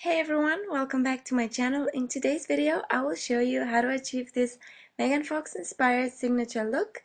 Hey everyone, welcome back to my channel. In today's video, I will show you how to achieve this Megan Fox inspired signature look.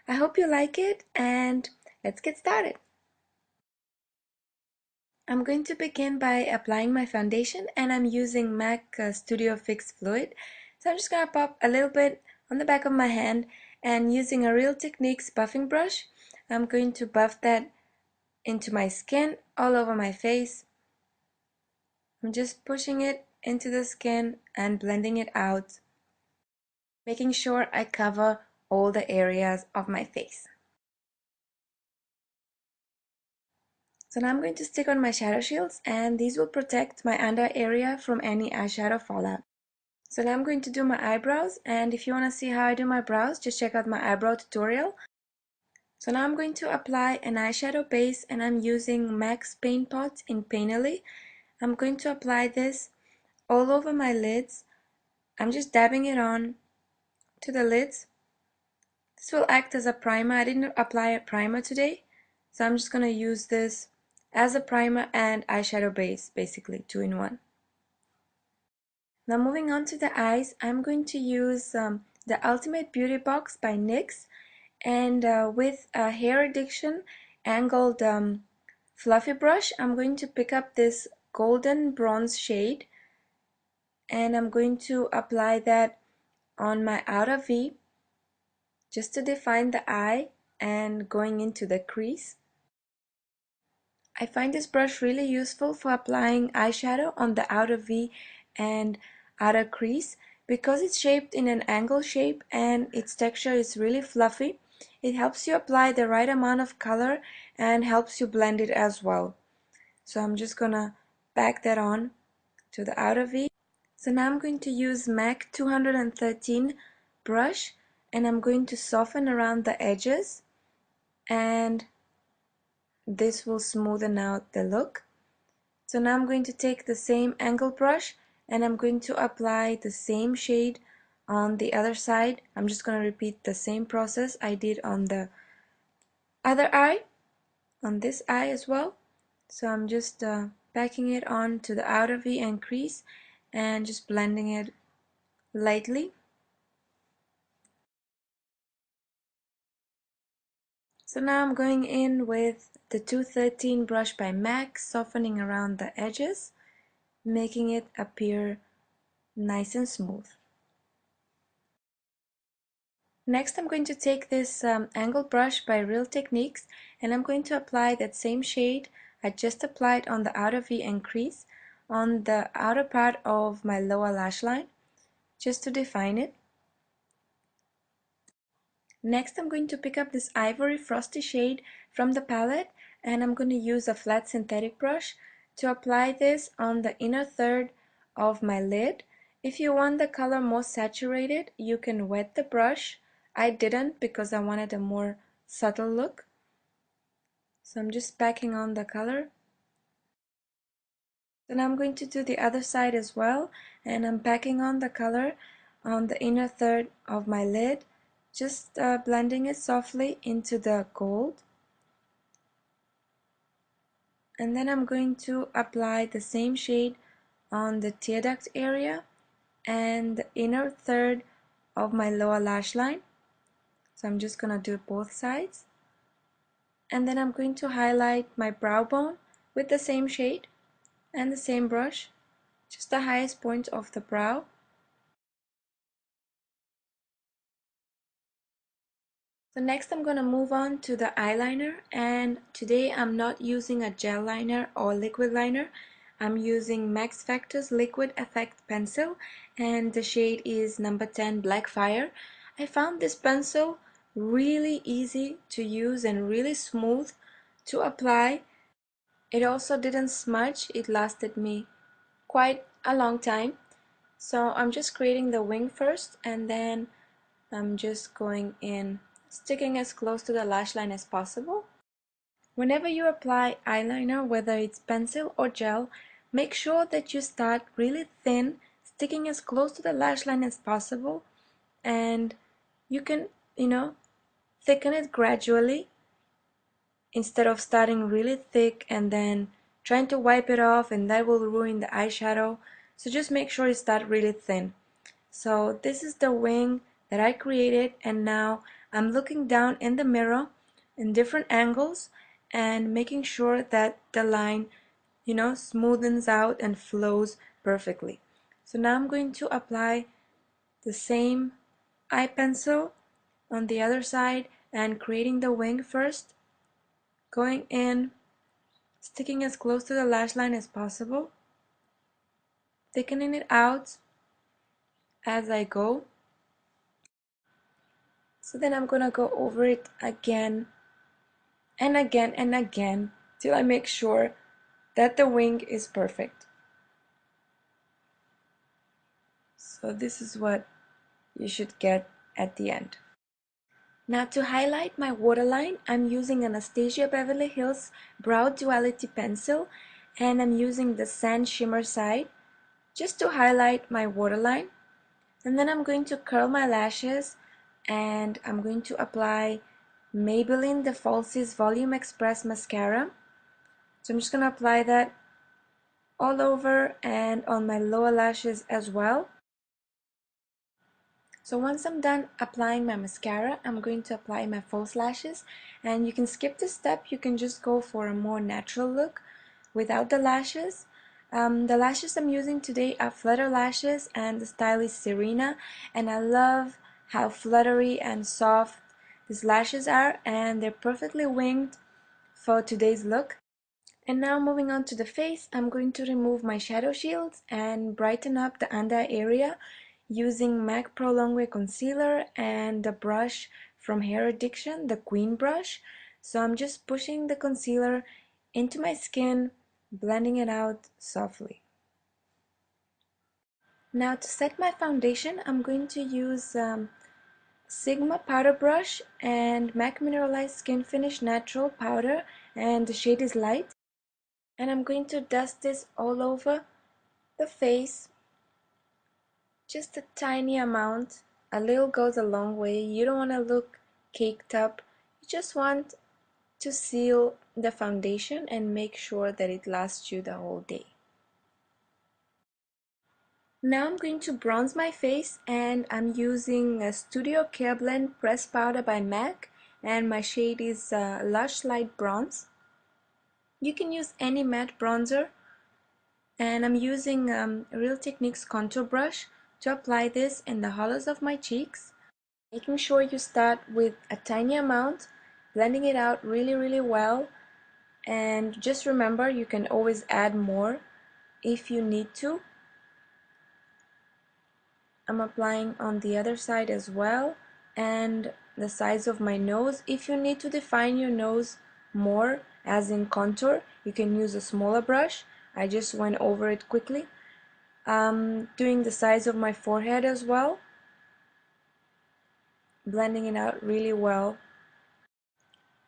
I hope you like it and let's get started. I'm going to begin by applying my foundation and I'm using MAC Studio Fix Fluid. So I'm just going to pop a little bit on the back of my hand and using a Real Techniques buffing brush, I'm going to buff that into my skin all over my face. I'm just pushing it into the skin and blending it out, making sure I cover all the areas of my face. So now I'm going to stick on my shadow shields and these will protect my under area from any eyeshadow fallout. So now I'm going to do my eyebrows, and if you want to see how I do my brows, just check out my eyebrow tutorial. So now I'm going to apply an eyeshadow base and I'm using MAC's Paint Pot in Painterly. I'm going to apply this all over my lids. I'm just dabbing it on to the lids. This will act as a primer. I didn't apply a primer today, so I'm just going to use this as a primer and eyeshadow base, basically 2 in 1. Now moving on to the eyes, I'm going to use the Ultimate Beauty Box by NYX, and with a Hair Addiction angled fluffy brush, I'm going to pick up this golden bronze shade and I'm going to apply that on my outer V just to define the eye and going into the crease. I find this brush really useful for applying eyeshadow on the outer V and outer crease because it's shaped in an angle shape and its texture is really fluffy. It helps you apply the right amount of color and helps you blend it as well. So I'm just gonna back that on to the outer V. So now I'm going to use MAC 213 brush and I'm going to soften around the edges, and this will smoothen out the look. So now I'm going to take the same angle brush and I'm going to apply the same shade on the other side. I'm just going to repeat the same process I did on the other eye, on this eye as well. So I'm just backing it on to the outer V and crease and just blending it lightly. So now I'm going in with the 213 brush by MAC, softening around the edges, making it appear nice and smooth. Next I'm going to take this angle brush by Real Techniques and I'm going to apply that same shade I just applied on the outer V and crease on the outer part of my lower lash line, just to define it. Next I'm going to pick up this Ivory Frosty shade from the palette and I'm going to use a flat synthetic brush to apply this on the inner third of my lid. If you want the color more saturated, you can wet the brush. I didn't because I wanted a more subtle look. So I'm just packing on the color. Then I'm going to do the other side as well, and I'm packing on the color on the inner third of my lid, just blending it softly into the gold. And then I'm going to apply the same shade on the tear duct area and the inner third of my lower lash line. So I'm just gonna do both sides. And then I'm going to highlight my brow bone with the same shade and the same brush, just the highest point of the brow. So next I'm going to move on to the eyeliner, and today I'm not using a gel liner or liquid liner. I'm using Max Factor's Liquid Effect Pencil and the shade is number 10 Black Fire. I found this pencil really easy to use and really smooth to apply. It also didn't smudge, it lasted me quite a long time. So I'm just creating the wing first and then I'm just going in, sticking as close to the lash line as possible. Whenever you apply eyeliner, whether it's pencil or gel, make sure that you start really thin, sticking as close to the lash line as possible, and you can, thicken it gradually instead of starting really thick and then trying to wipe it off, and that will ruin the eyeshadow. So just make sure it's that really thin. So this is the wing that I created, and now I'm looking down in the mirror in different angles and making sure that the line, smoothens out and flows perfectly. So now I'm going to apply the same eye pencil on the other side and creating the wing first, going in, sticking as close to the lash line as possible, thickening it out as I go. So then I'm gonna go over it again and again and again till I make sure that the wing is perfect. So this is what you should get at the end. Now to highlight my waterline, I'm using Anastasia Beverly Hills Brow Duality Pencil, and I'm using the Sand Shimmer side just to highlight my waterline. And then I'm going to curl my lashes, and I'm going to apply Maybelline The Falsies Volume Express Mascara. So I'm just going to apply that all over and on my lower lashes as well. So once I'm done applying my mascara, I'm going to apply my false lashes, and you can skip this step. You can just go for a more natural look without the lashes. The lashes I'm using today are Flutter Lashes, and the style is Serena, and I love how fluttery and soft these lashes are, and they're perfectly winged for today's look. And now moving on to the face, I'm going to remove my shadow shields and brighten up the under area using MAC Pro Longwear Concealer and the brush from Hair Addiction, the Queen brush. So I'm just pushing the concealer into my skin, blending it out softly. Now to set my foundation, I'm going to use Sigma powder brush and MAC Mineralized Skin Finish Natural Powder, and the shade is light. And I'm going to dust this all over the face, just a tiny amount. A little goes a long way. You don't want to look caked up. You just want to seal the foundation and make sure that it lasts you the whole day. Now I'm going to bronze my face, and I'm using a Studio Care Blend Press Powder by MAC, and my shade is Lush Light Bronze. You can use any matte bronzer, and I'm using Real Techniques contour brush to apply this in the hollows of my cheeks, making sure you start with a tiny amount, blending it out really well, and just remember you can always add more if you need to. I'm applying on the other side as well, and the sides of my nose. If you need to define your nose more, as in contour, you can use a smaller brush. I just went over it quickly. Doing the sides of my forehead as well, blending it out really well.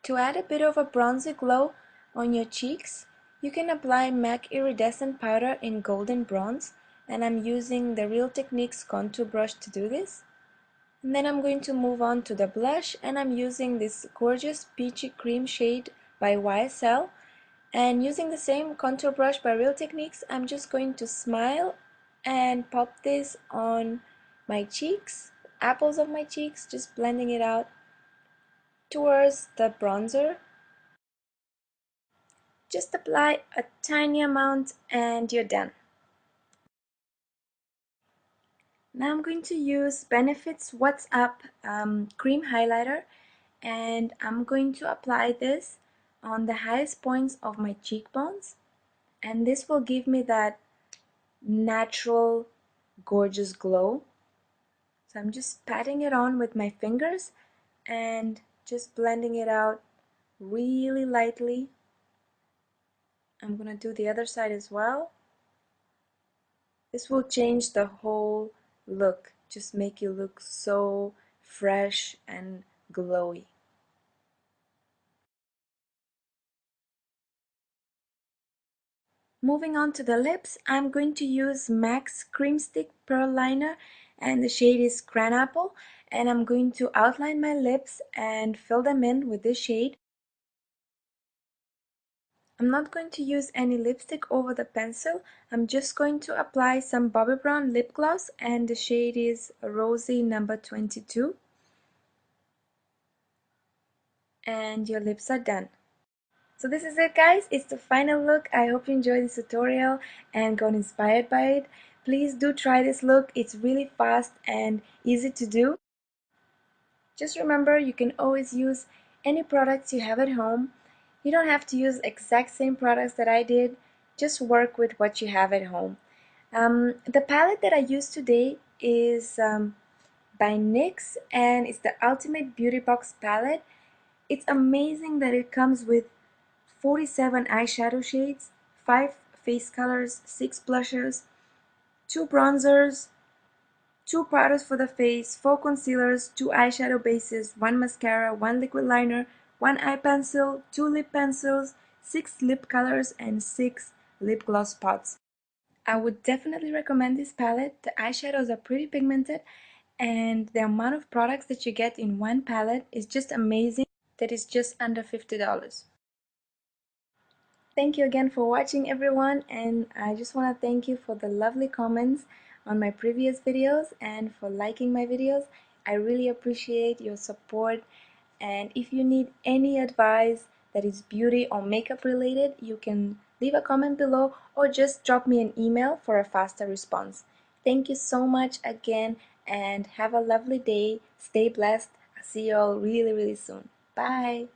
To add a bit of a bronzy glow on your cheeks, you can apply MAC Iridescent Powder in Golden Bronze, and I'm using the Real Techniques contour brush to do this. And then I'm going to move on to the blush, and I'm using this gorgeous peachy cream shade by YSL, and using the same contour brush by Real Techniques, I'm just going to smile and pop this on my cheeks, apples of my cheeks, just blending it out towards the bronzer. Just apply a tiny amount and you're done. Now I'm going to use Benefit's What's Up cream highlighter, and I'm going to apply this on the highest points of my cheekbones, and this will give me that natural gorgeous glow. So I'm just patting it on with my fingers and just blending it out really lightly. I'm gonna do the other side as well. This will change the whole look, just make you look so fresh and glowy. Moving on to the lips, I'm going to use MAC's Cream Stick Pearl Liner, and the shade is Cranapple, and I'm going to outline my lips and fill them in with this shade. I'm not going to use any lipstick over the pencil. I'm just going to apply some Bobbi Brown lip gloss, and the shade is Rosy number 22. And your lips are done. So this is it, guys. It's the final look. I hope you enjoyed this tutorial and got inspired by it. Please do try this look. It's really fast and easy to do. Just remember, you can always use any products you have at home. You don't have to use exact same products that I did. Just work with what you have at home. The palette that I used today is by NYX, and it's the Ultimate Beauty Box palette. It's amazing that it comes with 47 eyeshadow shades, 5 face colors, 6 blushers, 2 bronzers, 2 powders for the face, 4 concealers, 2 eyeshadow bases, 1 mascara, 1 liquid liner, 1 eye pencil, 2 lip pencils, 6 lip colors, and 6 lip gloss spots. I would definitely recommend this palette. The eyeshadows are pretty pigmented, and the amount of products that you get in one palette is just amazing. That is just under $50. Thank you again for watching, everyone, and I just want to thank you for the lovely comments on my previous videos and for liking my videos. I really appreciate your support, and if you need any advice that is beauty or makeup related, you can leave a comment below or just drop me an email for a faster response. Thank you so much again, and have a lovely day. Stay blessed. I'll see you all really, really soon. Bye.